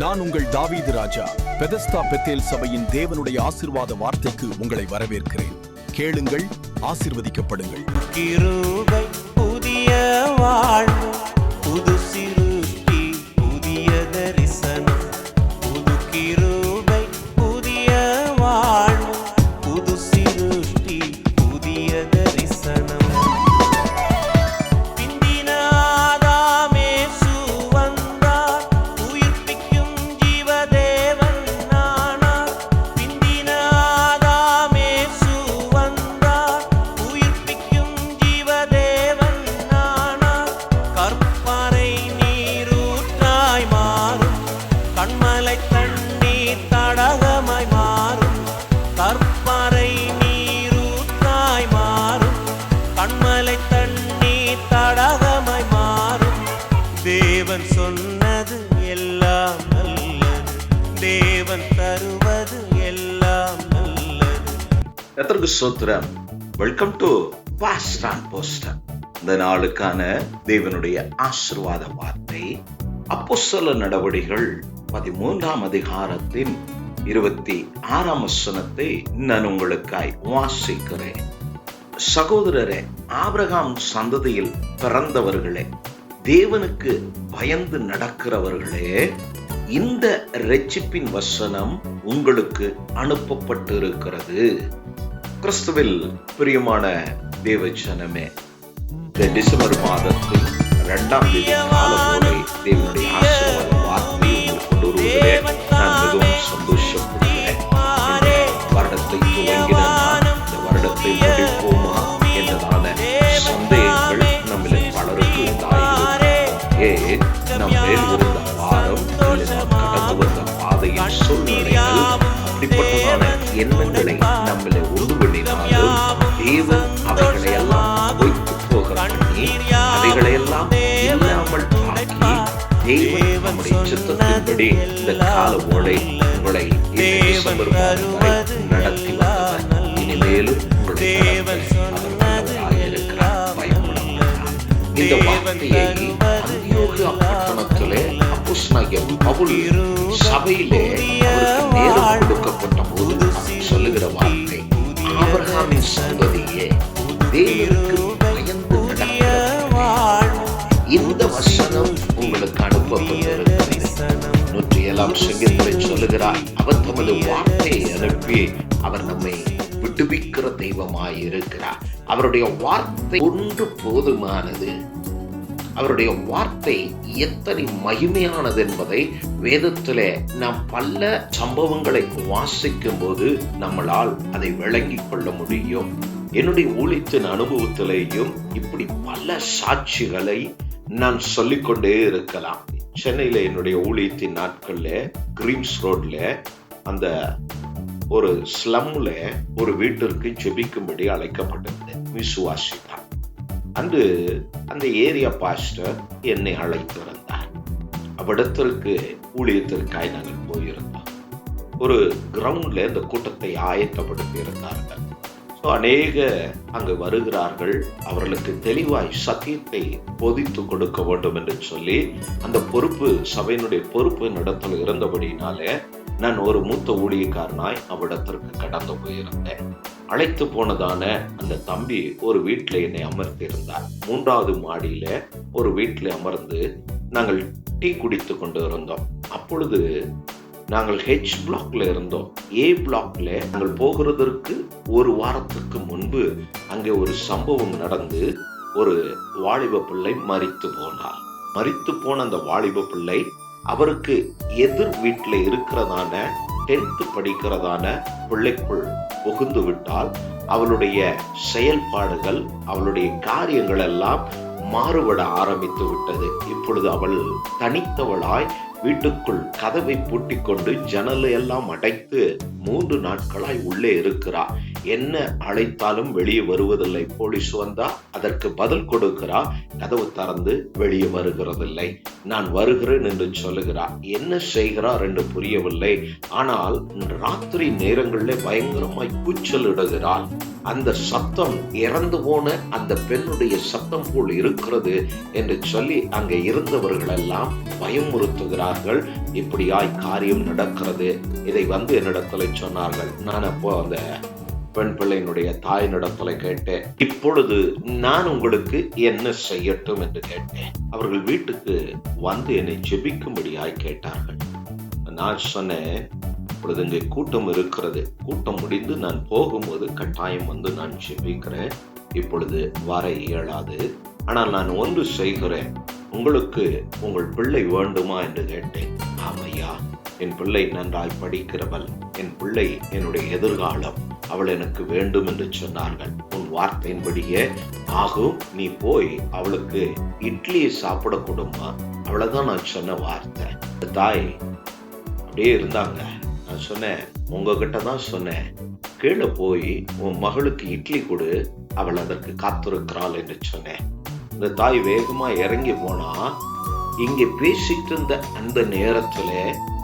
நான் உங்கள் தாவீது ராஜா. பெதஸ்தா பெத்தேல் சபையின் தேவனுடைய ஆசீர்வாத வார்த்தைக்கு உங்களை வரவேற்கிறேன். கேளுங்கள், ஆசீர்வதிக்கப்படுங்கள். கிருபை புதிய வாழ்வு, புது சிருஷ்டி, புதிய தரிசனம். புது கிருபை புதிய வாழ்வு, புது சிருஷ்டி, புதிய தரிசனம். பிந்தின ஆதாமே சுவந்தார், உயிர்ப்பிக்கும் ஜீவதேவன் நானார். பிந்தின ஆதாமே சுவந்தார், உயிர்ப்பிக்கும் ஜீவதேவன் நானார். கற்பனை நீரூற்றாய் மாறும், கண்மலை தண்ணீர் தடகமாய் மாறும். கற்பனை நீரூற்றாய் மாறும், கண்மலை தண்ணீர் தடகமாய் மாறும். தேவன் சொன்னது எல்லாம் நல்லது, தேவன் தருவது எல்லாம் நல்லது. கர்த்தருக்கு ஸ்தோத்திரம். Welcome to pastor and poster. இந்த நாளுக்கான தேவனுடைய ஆசீர்வாத வார்த்தை அப்போஸ்தலர் நடவடிக்கைகள் 13ஆம் அதிகாரத்தின் 26ஆம் வசனத்தை நான் உங்களுக்காய் வாசிக்கிறேன். சகோதரரே, ஆபிரகாம் சந்ததியில் பிறந்தவர்களே, தேவனுக்கு பயந்து நடக்கிறவர்களே, இந்த இரட்சிப்பின் வசனம் உங்களுக்கு அனுப்பப்பட்டிருக்கிறது. கிறிஸ்துவில் பிரியமான தேவஜனமே, இந்த டிசம்பர் மாதத்தில் 2ஆம் தேதி காலமோலை தேவனுடைய ஆசீர்வாத வார்த்தை உங்களுக்கு கொண்டு வருவதிலே நான் மிகவும் சந்தோஷப்படுகிறேன். இந்த வருடத்தை துவங்கின நான் இந்த வருடத்தை முடிப்போமா என்றதான சந்தேகங்கள் நம்மில் பலருக்கு உண்டாயிருக்கிறது. நம் மேல் இருந்த பாரம், நாம் கடந்து வந்த பாதையின் சூழ்நிலைகள், அப்படிப்பட்டதான எண்ணங்களை நம்மளை உண்டு பண்ணினாலும் தேவன் அவைகளையெல்லாம் வைத்து போக பண்ணி அவைகளையெல்லாம் இல்லாமல் ஆக்கி தேவன் நம்முடைய சித்தத்தின்படி இந்த கால ஓலை உங்களை டிசம்பர் நடத்தி வந்தவர். இனிமேலும் இந்த வார்த்தையை அந்தியோகியா பட்டணத்திலே அப்போஸ்தலனாகிய பவுல் சபையிலே அவருக்கு நேரம் கொடுக்கப்பட்ட போது சொல்லுகிற வார்த்தை, ஆபிரகாமின் சந்ததியே, தேவனுக்கு பயந்து நடக்கிறவர்களே, இந்த வசனம் உங்களுக்கு அனுப்பப்பட்டிருக்கிறது. 107ஆம் சங்கீதத்தில் சொல்லுகிறார், அவர் தமது வார்த்தையை அனுப்பி அவர் நம்மை விடுவிக்கிற தெய்வமாய் இருக்கிறார். அவருடைய வார்த்தை ஒன்று போதுமானது. அவருடைய வார்த்தை எத்தனை மகிமையானது என்பதை வேதத்திலே நாம் பல சம்பவங்களை வாசிக்கும் போது நம்மளால் அதை விளங்கிக் கொள்ள முடியும். என்னுடைய ஊழியத்தின் அனுபவத்திலேயும் இப்படி பல சாட்சிகளை நான் சொல்லிக்கொண்டே இருக்கலாம். சென்னையில என்னுடைய ஊழியத்தின் நாட்கள்ல கிரீம்ஸ் ரோட்ல அந்த ஒரு ஸ்லம்ல ஒரு வீட்டிற்கு ஜெபிக்கும்படி அழைக்கப்பட்டிருந்தேன். விசுவாசிதான். அன்று அந்த ஏரியா பாஸ்டர் என்னை அழைத்திருந்தார். அவ்விடத்திற்கு ஊழியத்திற்காய் நாங்கள் போயிருந்தோம். ஒரு கிரவுண்ட்ல இந்த கூட்டத்தை ஆயத்தப்படுத்தி இருந்தார்கள். அநேக அங்கு வருகிறார்கள். அவர்களுக்கு தெளிவாய் சத்தியத்தை போதித்து கொடுக்க வேண்டும் என்று சொல்லி அந்த பொறுப்பு, சபையினுடைய பொறுப்பு நடத்தல் இருந்தபடினாலே நான் ஒரு மூத்த ஊழியக்காரனாய் அவ்விடத்திற்கு கடந்து போயிருந்தேன். அழைத்து போனதான அந்த தம்பி ஒரு வீட்டில் என்னை அமர்த்தி இருந்தார். 3வது மாடியில ஒரு வீட்டில் அமர்ந்து நாங்கள் டீ குடித்து கொண்டு இருந்தோம். அப்பொழுது நாங்கள் H பிளாக்ல இருந்தோம். A பிளாக்ல நாங்கள் போகிறதற்கு ஒரு வாரத்துக்கு முன்பு அங்கே ஒரு சம்பவம் நடந்து ஒரு வாலிப பிள்ளை மரித்து போனார். மரித்து போன அந்த வாலிப பிள்ளை அவருக்கு எதிர் வீட்டில் இருக்கிறதான 10th படிக்கிறதான பிள்ளைக்குள் புகுந்து விட்டால் அவளுடைய செயல்பாடுகள், அவளுடைய காரியங்கள் எல்லாம் மாறுபட ஆரம்பித்து விட்டது. இப்பொழுது அவள் தனித்தவளாய் வீட்டுக்குள் கதவை பூட்டிக் கொண்டு ஜன்னலை எல்லாம் அடைத்து 3 நாட்களாய் உள்ளே இருக்கிறார். என்ன அழைத்தாலும் வெளியே வருவதில்லை. போலீஸ் வந்தா அதற்கு பதில் கொடுக்கிறார். கதவு திறந்து வெளியே வருகிறதில்லை. நான் வருகிறேன் என்று சொல்லுகிறார். என்ன செய்கிறார் என்று புரியவில்லை. ஆனால் ராத்திரி நேரங்களில் பயங்கரமாய் கூச்சல் இடுகிறார். அந்த சத்தம் இறந்து போன அந்த பெண்ணுடைய சத்தம் போல் இருக்கிறது என்று சொல்லி அங்கே இருந்தவர்கள் எல்லாம் பயமுறுத்துகிறார்கள். இப்படியாய் காரியம் நடக்கிறது. இதை என்னிடத்துல சொன்னார்கள். நான் அப்போ அந்த பெண் பிள்ளையினுடைய தாயினிடத்துல கேட்டேன், இப்பொழுது நான் உங்களுக்கு என்ன செய்யட்டும் என்று கேட்டேன். அவர்கள் வீட்டுக்கு என்னை ஜெபிக்கும்படியாய் கேட்டார்கள். நான் சொன்னேன், இப்பொழுது இங்கே கூட்டம் இருக்கிறது, கூட்டம் முடிந்து நான் போகும்போது கட்டாயம் நான் ஜெபிக்கிறேன், இப்பொழுது வர இயலாது. ஆனால் நான் ஒன்று செய்கிறேன், உங்களுக்கு உங்கள் பிள்ளை வேண்டுமா என்று கேட்டேன். ஆமையா, என் பிள்ளை நன்றாய் படிக்கிறவள், என் பிள்ளை என்னுடைய எதிர்காலம், அவள் எனக்கு வேண்டும் என்று சொன்னார்கள். உன் வார்த்தையின்படியே ஆகும், நீ போய் அவளுக்கு இட்லியை சாப்பிட கொடுமா. அவ்வளவுதான் நான் சொன்ன வார்த்தை. தாய் அப்படியே இருந்தாங்க. நான் சொன்னேன், உங்ககிட்ட தான் சொன்னேன், கீழே போய் உன் மகளுக்கு இட்லி கொடு, அவள் அதற்கு காத்திருக்கிறாள் என்று சொன்னேன். இந்த தாய் வேகமா இறங்கி போனா, இங்கே பேசிட்டு இருந்த அந்த நேரத்துல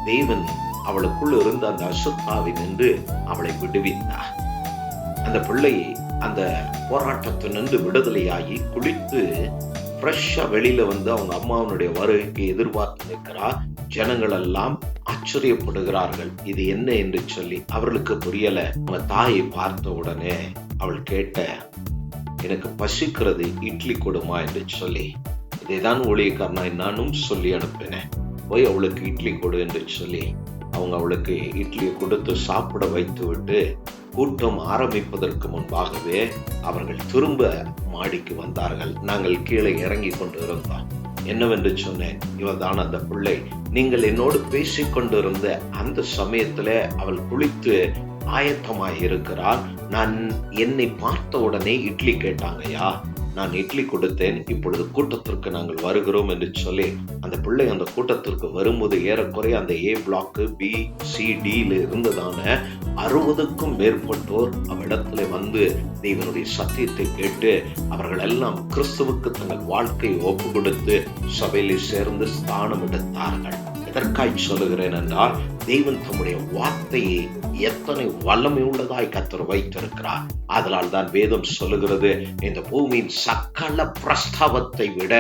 தேவன் அவளுக்குள் இருந்த அந்த அசுத்தாவி நின்று அவளை விடுவித்தார். அந்த பிள்ளை அந்த போராட்டத்தினின்று விடுதலையாகி குளித்து ஃப்ரெஷ்ஷா வெளியில அவங்க அம்மாவனுடைய வருகைக்கு எதிர்பார்த்து நிற்கிறார். ஜனங்கள் எல்லாம் ஆச்சரியப்படுகிறார்கள், இது என்ன என்று சொல்லி. அவர்களுக்கு புரியல. அவங்க தாயை பார்த்த உடனே அவள் கேட்ட, எனக்கு பசிக்கிறது, இட்லி கொடுமா என்று சொல்லி. இதைதான் ஊழியக்காரனாய் நானும் சொல்லி அனுப்பினேன். போய் அவளுக்கு இட்லி கொடு என்று சொல்லி அவங்க அவளுக்கு இட்லியை கொடுத்து சாப்பிட வைத்து விட்டு கூட்டம் ஆரம்பிப்பதற்கு முன்பாகவே அவர்கள் திரும்ப மாடிக்கு வந்தார்கள். நாங்கள் கீழே இறங்கி கொண்டு இருந்தோம். என்னவென்று சொன்னேன், இவதான் அந்த பிள்ளை, நீங்கள் என்னோடு பேசிக் கொண்டிருந்த அந்த சமயத்துல அவள் குளித்து ஆயத்தமாய் இருக்கிறார். நான் என்னை பார்த்த உடனே இட்லி கேட்டாங்கய்யா, நான் இட்லி கொடுத்தேன், இப்பொழுது கூட்டத்திற்கு நாங்கள் வருகிறோம் என்று சொல்லி அந்த பிள்ளை அந்த கூட்டத்திற்கு வரும்போது ஏறக்குறைய அந்த A பிளாக் BCD இருந்ததான 60க்கும் மேற்பட்டோர் அவ்விடத்துல தேவனுடைய சத்தியத்தை கேட்டு அவர்கள் எல்லாம் கிறிஸ்துவுக்கு தங்கள் வாழ்க்கையை ஒப்பு கொடுத்து சபையிலே சேர்ந்து ஸ்தானம் எடுத்தார்கள். எதற்காய் சொல்லுகிறேன் என்றால், தேவன் தம்முடைய வார்த்தையை எத்தனை வல்லமை உள்ளதாய் கர்த்தர் வைத்திருக்கிறார். அதனால் தான் வேதம் சொல்லுகிறது, இந்த பூமியின் சகல பிரஸ்தாபத்தை விட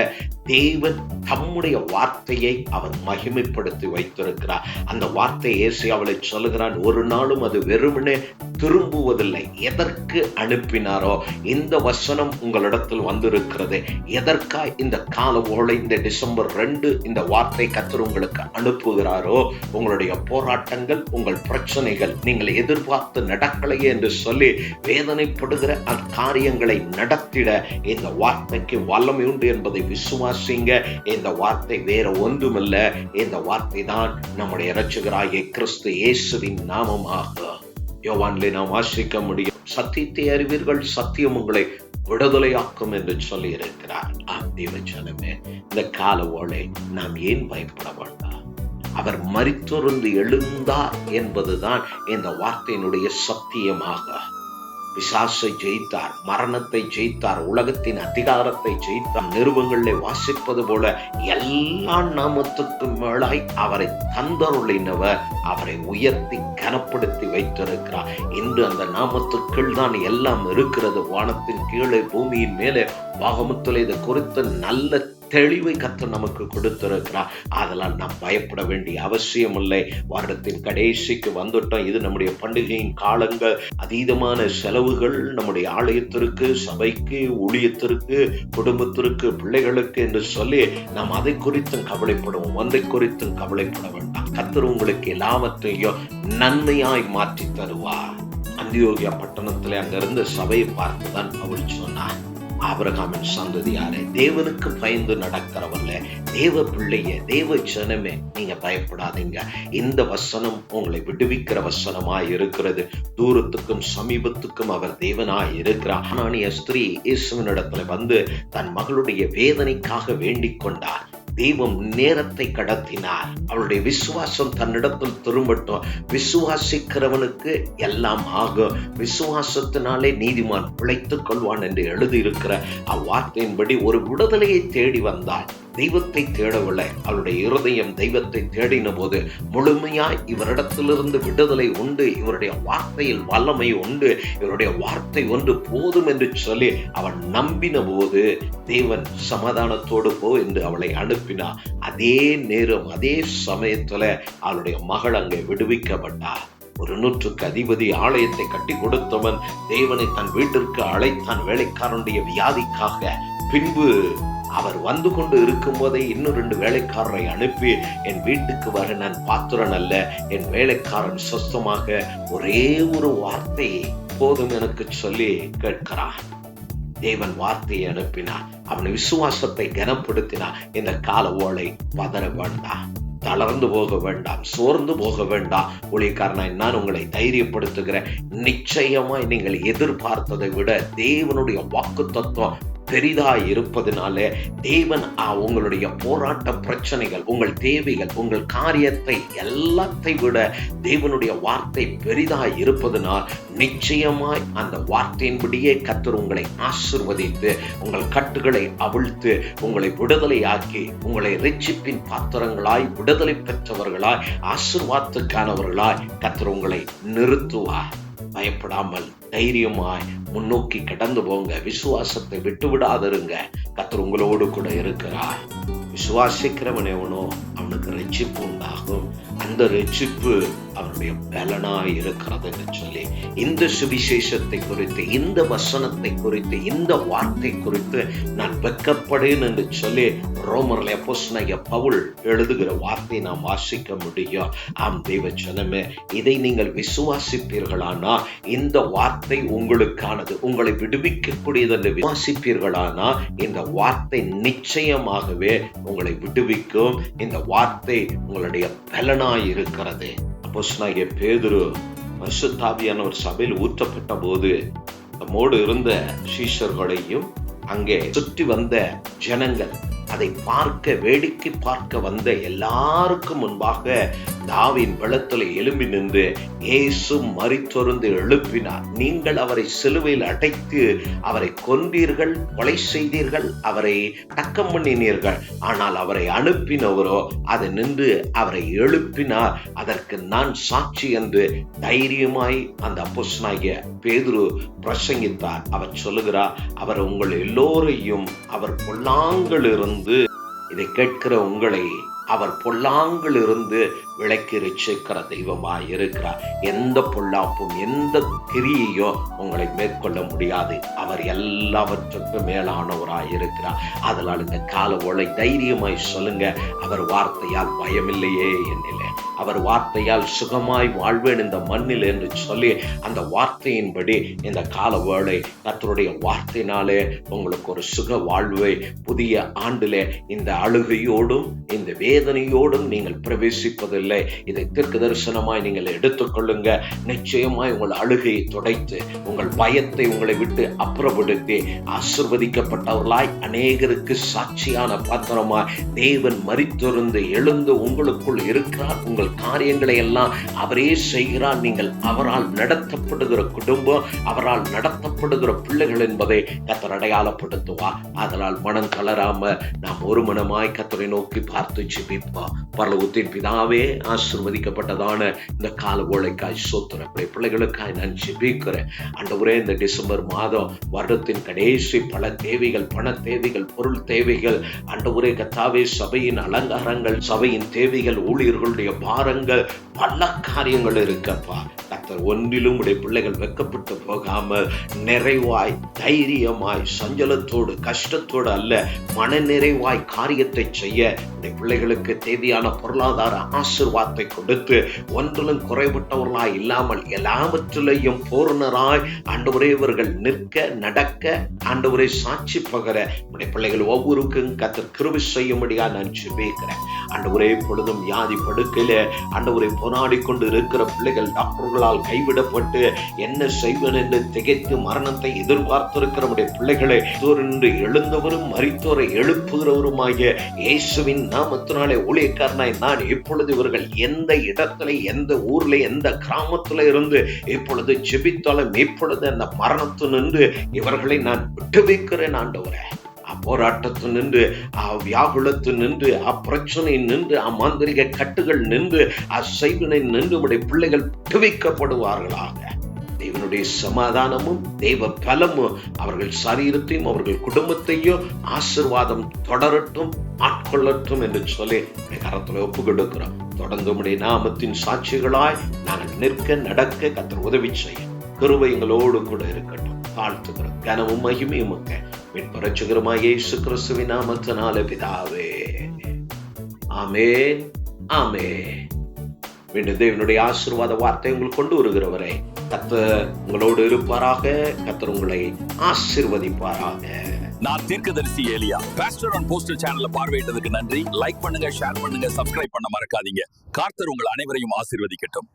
தேவன் தம்முடைய வார்த்தையை அவன் மகிமைப்படுத்தி வைத்திருக்கிறார். அந்த வார்த்தை ஏசாயாவிலே சொல்லுகிறான், ஒரு நாளும் அது வெறுமனே திரும்புவதில்லை. எதற்கு அனுப்பினாரோ இந்த வசனம் உங்களிடத்தில் வந்திருக்கிறது. எதற்காய் இந்த கால ஓலை இந்த டிசம்பர் 2 இந்த வார்த்தை கர்த்தர் உங்களுக்கு அனுப்புகிறாரோ, உங்களுடைய போராட்டங்கள், உங்கள் பிரச்சனைகள் நீங்கள் எதிர்பார்த்து நடக்கலையே என்று சொல்லி வேதனைப்படுகிற அந்த காரியங்களை நடத்திட இந்த வார்த்தைக்கு வல்லமை உண்டு என்பதை விசுவாசிங்க. இந்த வார்த்தை வேற ஒன்றுமல்ல, இந்த வார்த்தை தான் நம்முடைய இரட்சகராகிய கிறிஸ்து இயேசுவின் நாமமாக. யோவானிலே நாம் வாசிக்க முடியும், சத்தியத்தை அறிவீர்கள், சத்தியம் உங்களை விடுதலையாக்கும் என்று சொல்லி இருக்கிறார். தேவஜனமே, இந்த கால ஓலை நாம் ஏன் பயப்பட வேண்டாம்? அவர் மரித்தொருந்து எழுந்தார் என்பதுதான் இந்த வார்த்தையினுடைய சத்தியமாக. பிசாசை ஜெயித்தார், மரணத்தை ஜெயித்தார், உலகத்தின் அதிகாரத்தை ஜெயித்தார். நிருபங்களிலே வாசிப்பது போல எல்லா நாமத்துக்கு மேலாய் அவரை தந்தருளினவர் அவரை உயர்த்தி கனப்படுத்தி வைத்திருக்கிறார். இன்று அந்த நாமத்துக்குள் தான் எல்லாம் இருக்கிறது. வானத்தின் கீழே பூமியின் மேலே பாகமத்தில் இது குறித்து நல்ல தெளிவை கர்த்தர் நமக்கு கொடுத்திருக்கிறார். அதெல்லாம் நாம் பயப்பட வேண்டிய அவசியம் இல்லை. வருடத்தின் கடைசிக்கு வந்துட்டோம். இது நம்முடைய பண்டிகையின் காலங்கள். அதீதமான செலவுகள் நம்முடைய ஆலயத்திற்கு, சபைக்கு, ஊழியத்திற்கு, குடும்பத்திற்கு, பிள்ளைகளுக்கு என்று சொல்லி நாம் அதை குறித்தும் கவலைப்படுவோம். ஒன்றை குறித்தும் கவலைப்பட வேண்டாம். கர்த்தர் உங்களுக்கு எல்லாவற்றையும் நன்மையாய் மாற்றி தருவார். அந்தியோகியா பட்டணத்திலே அங்கிருந்த சபையை பார்த்துதான் அவள் சொன்னார், ஆபிரகாமின் சந்ததியாரே, தேவனுக்கு பயந்து நடக்கிறவல்ல, தேவ பிள்ளைய, தேவ ஜனமே, நீங்க பயப்படாதீங்க. இந்த வசனம் உங்களை விடுவிக்கிற வசனமாய் இருக்கிறது. தூரத்துக்கும் சமீபத்துக்கும் அவர் தேவனாய் இருக்கிறார். அனானிய ஸ்திரீ இயேசுவினிடத்துல தன் மகளுடைய வேதனைக்காக வேண்டிக் கொண்டார். தெய்வம் நேரத்தை கடத்தினார். அவளுடைய விசுவாசம் தன்னிடத்தில் திரும்பட்டும். விசுவாசிக்கிறவனுக்கு எல்லாம் ஆகும். விசுவாசத்தினாலே நீதிமான் பிழைத்துக் கொள்வான் என்று எழுதியிருக்கிற அவ்வார்த்தையின்படி ஒரு விடுதலையை தேடி வந்தாள். தெய்வத்தை தேடவில்லை. அவளுடைய இருதயம் தெய்வத்தை தேடின போது முழுமையாய் இவரிடத்திலிருந்து விடுதலை உண்டு, இவருடைய வார்த்தையில் வல்லமை உண்டு, இவருடைய வார்த்தை ஒன்று போதும் என்று சொல்லி அவன் நம்பின போது தேவன் சமாதானத்தோடு போ என்று அவளை அனுப்பினார். அதே நேரம் அதே சமயத்துல அவளுடைய மகள் அங்கே விடுவிக்கப்பட்டார். ஒரு 100க்கு அதிபதி, ஆலயத்தை கட்டி கொடுத்தவன் தேவனை தன் வீட்டிற்கு அழைத்தான் வேலைக்காரனுடைய வியாதிக்காக. பின்பு அவர் வந்து கொண்டு இருக்கும் போதே இன்னும் 2 வேலைக்காரரை அனுப்பி, என் வீட்டுக்கு வர நான் பாத்திரன் அல்ல, என் வேலைக்காரன் சொஸ்தமாக ஒரே ஒரு வார்த்தை போதும் எனக்கு சொல்லி கேட்கிறான். தேவன் வார்த்தையை அனுப்பினார். அவன் விசுவாசத்தை கனப்படுத்தினார். இந்த கால ஓலை பதற வேண்டாம், தளர்ந்து போக வேண்டாம், சோர்ந்து போக வேண்டாம். ஊழியக்காரனாய் நான் உங்களை தைரியப்படுத்துகிறேன். நிச்சயமாய் நீங்கள் எதிர்பார்த்ததை விட தேவனுடைய வாக்குத்தத்தம் பெரிதாய் இருப்பதனால தேவன் உங்களுடைய போராட்ட பிரச்சனைகள், உங்கள் தேவைகள், உங்கள் காரியத்தை எல்லாத்தை விட தேவனுடைய வார்த்தை பெரிதாய் இருப்பதனால் நிச்சயமாய் அந்த வார்த்தையின்படியே கர்த்தர் உங்களை ஆசீர்வதித்து உங்கள் கட்டுகளை அவிழ்த்து உங்களை விடுதலையாக்கி உங்களை இரட்சிப்பின் பாத்திரங்களாய், விடுதலை பெற்றவர்களாய், ஆசீர்வாதத்துக்கானவர்களாய் கர்த்தர் உங்களை நிறுத்துவார். பயப்படாமல் தைரியமாய் முன்னோக்கி கடந்து போங்க. விசுவாசத்தை விட்டு விடாதிருங்க. கர்த்தர் உங்களோடு கூட இருக்கிறார். விசுவாசிக்கிறவன் எவனோ அவனுக்கு ரட்சிப்பு உண்டாகும். அந்த ரட்சிப்பு அவனுடைய பலனாய் இருக்கிறது என்று சொல்லி இந்த சுவிசேஷத்தை குறித்து, இந்த வசனத்தை குறித்து, இந்த வார்த்தை குறித்து நான் வெட்கப்படேன் என்று சொல்லி ரோமர்ல அப்போஸ்தலனாகிய பவுல் எழுதுகிற வார்த்தை நாம் வாசிக்க முடியும். ஆம் தேவ ஜனமே, இதை நீங்கள் விசுவாசிப்பீர்களானா இந்த வார்த்தை உங்களுக்கானது, உங்களை விடுவிக்கக்கூடியது என்று விசுவாசிப்பீர்களானா இந்த வார்த்தை நிச்சயமாகவே உங்களை விடுவிக்கும். இந்த வார்த்தை உங்களுடைய பலனாய் இருக்கிறது. அப்போஸ்தலனாகிய பேதுரு பரிசுத்த ஆவியானவர் சபையில் ஊற்றப்பட்ட போது நம்மோடு இருந்த சீஷர்களையும் அங்கே சுற்றி வந்த ஜனங்கள் அதை பார்க்க, வேடிக்கை பார்க்க வந்த எல்லாருக்கும் முன்பாக தாவீதின் பலத்தில் எழும்பி நின்று இயேசு மரித்தொருந்து எழுப்பினார். நீங்கள் அவரை சிலுவையில் அடைத்து அவரை கொன்றீர்கள், கொலை செய்தீர்கள், அவரை அடக்கம் பண்ணினீர்கள். ஆனால் அவரை அனுப்பினவரோ அதை நின்று அவரை எழுப்பினார். அதற்கு நான் சாட்சி என்று தைரியமாய் அந்த அப்போஸ்தலனாகிய பேதுரு பிரசங்கித்தார். அவர் சொல்லுகிறார், அவர் உங்கள் எல்லோரையும் அவர் பொல்லாங்கில் இருந்து, இதை கேட்கிற உங்களை அவர் பொல்லாங்கில் இருந்து விலக்கி ரட்சிக்கிற தெய்வமாய் இருக்கிறார். எந்த பொல்லாப்பும் எந்த கிரியையோ உங்களை மேற்கொள்ள முடியாது. அவர் எல்லாவற்றுக்கும் மேலானவராய் இருக்கிறார். அதனால் இந்த கால ஓலை தைரியமாய் சொல்லுங்க, அவர் வார்த்தையால் பயமில்லையே என்னிலே, அவர் வார்த்தையால் சுகமாய் வாழ்வேன் இந்த மண்ணில் என்று சொல்லி அந்த வார்த்தையின்படி இந்த கால வேளை கர்த்தருடைய வார்த்தையினாலே உங்களுக்கு ஒரு சுக வாழ்வை புதிய ஆண்டிலே இந்த அழுகையோடும் இந்த வேதனையோடும் நீங்கள் பிரவேசிப்பதில்லை. இதை தீர்க்க தரிசனமாய் நீங்கள் எடுத்துக்கொள்ளுங்க. நிச்சயமாய் உங்கள் அழுகையை துடைத்து உங்கள் பயத்தை உங்களை விட்டு அப்புறப்படுத்தி ஆசீர்வதிக்கப்பட்டவர்களாய் அநேகருக்கு சாட்சியான பாத்திரமாய் தேவன் மரித்திருந்து எழுந்து உங்களுக்குள் இருக்கிறார். உங்கள் காரியங்களை எல்லாம் அவரே செய்கிறார். நீங்கள் அவரால் நடத்தப்படுகிற குடும்பம், அவரால் நடத்தப்படுகிற பிள்ளைகள் என்பதை கர்த்தர் அடையாளப்படுத்துவார். அதனால் மனம் தளராம நாம் ஒரு மனமாய் கர்த்தரை நோக்கி பார்த்து ஜெபிப்போம். பரலோகத்தின் பிதாவே, ஆசீர்வதிக்கப்பட்டதான இந்த கால ஓலைக்காய் ஸ்தோத்திரம். பிள்ளைகளுக்காய் நான் ஜெபிக்கிறேன். ஆண்டவரே, இந்த டிசம்பர் மாதம் வருடத்தின் கடைசி பல தேவைகள், பண தேவைகள், பொருள் தேவைகள், ஆண்டவரே கர்த்தாவே, சபையின் அலங்காரங்கள், சபையின் தேவைகள், ஊழியர்களுடைய பாரங்கள், பல காரியங்கள் இருக்கப்பா. கர்த்தர் ஒன்றிலும் உடைய பிள்ளைகள் வெட்கப்பட்டு போகாமல் நிறைவாய், தைரியமாய், சஞ்சலத்தோடு, கஷ்டத்தோடு அல்ல, மன நிறைவாய் காரியத்தை செய்ய உடைய பிள்ளைகளுக்கு தேவையான பொருளாதார ஆசீர்வாதத்தை கொடுத்து ஒன்றிலும் குறைபட்டவர்களாய் இல்லாமல் எல்லாவற்றிலையும் பூரணராய் ஆண்டவரே இவர்கள் நிற்க, நடக்க, ஆண்டவரை சாட்சி பகர உடைய பிள்ளைகள் ஒவ்வொருக்கும் கர்த்தர் கிருபை செய்யும்படியா நான் ஜெபிக்கிறேன். ஆண்டவரே, பொழுதும் வியாதி படுக்கையில ஆண்டவரை போராடி கொண்டு இருக்கிற பிள்ளைகள் டாக்டர்களால் கைவிடப்பட்டு என்ன செய்வது என்று திகைத்து மரணத்தை எதிர்பார்த்திருக்கிற உடைய பிள்ளைகளை தோன்று எழுந்தவரும் மரித்தோரை எழுப்புகிறவருமாகிய இயேசுவின் நாமத்தினாலே ஊழியக்காரனாய் நான் இப்பொழுது இவர்கள் எந்த இடத்துல, எந்த ஊர்ல, எந்த கிராமத்துல இருந்து இப்பொழுது ஜெபித்தாலும் இப்பொழுது அந்த மரணத்து நின்று இவர்களை நான் விட்டு வைக்கிறேன். ஆண்டவரே, போராட்டத்தில் நின்று வியாகுலத்தில் நின்று பிரச்சனை நின்று மாந்திரிக கட்டுகள் நின்று செய்வினை நின்று உடைய பிள்ளைகள் விடுவிக்கப்படுவார்களாக. தேவனுடைய சமாதானமும் தெய்வ பலமும் அவர்கள் சரீரத்தையும் அவர்கள் குடும்பத்தையும் ஆசீர்வாதம் தொடரட்டும், ஆட்கொள்ளட்டும் என்று சொல்லி கரத்துல ஒப்பு கொடுக்கிறோம். தொடர்ந்து உடைய நாமத்தின் சாட்சிகளாய் நாங்கள் நிற்க நடக்க கர்த்தர் உதவி செய்ய கிருபை எங்களோடு கூட இருக்கட்டும். தாழ்த்துகிறோம். கனமும் மகிமையும் மீட்பர் இரட்சகருமாகிய இயேசு கிறிஸ்துவின் நாமத்தினாலே பிதாவே, ஆமென், ஆமென். மீண்டும் தேவனுடைய ஆசீர்வாத வார்த்தை உங்களுக்கு கொண்டு வருகிறவரை கர்த்தர் உங்களோடு இருப்பாராக. கர்த்தர் உங்களை ஆசீர்வதிப்பாராக. நான் தீர்க்கதரிசி ஏலியா. பாஸ்டர் ஆன் போஸ்டல் சேனலை பார்வையிட்டதுக்கு நன்றி. லைக் பண்ணுங்க, ஷேர் பண்ணுங்க, சப்ஸ்கிரைப் பண்ண மறக்காதீங்க. கர்த்தர் உங்கள் அனைவரையும் ஆசீர்வதிக்கட்டும்.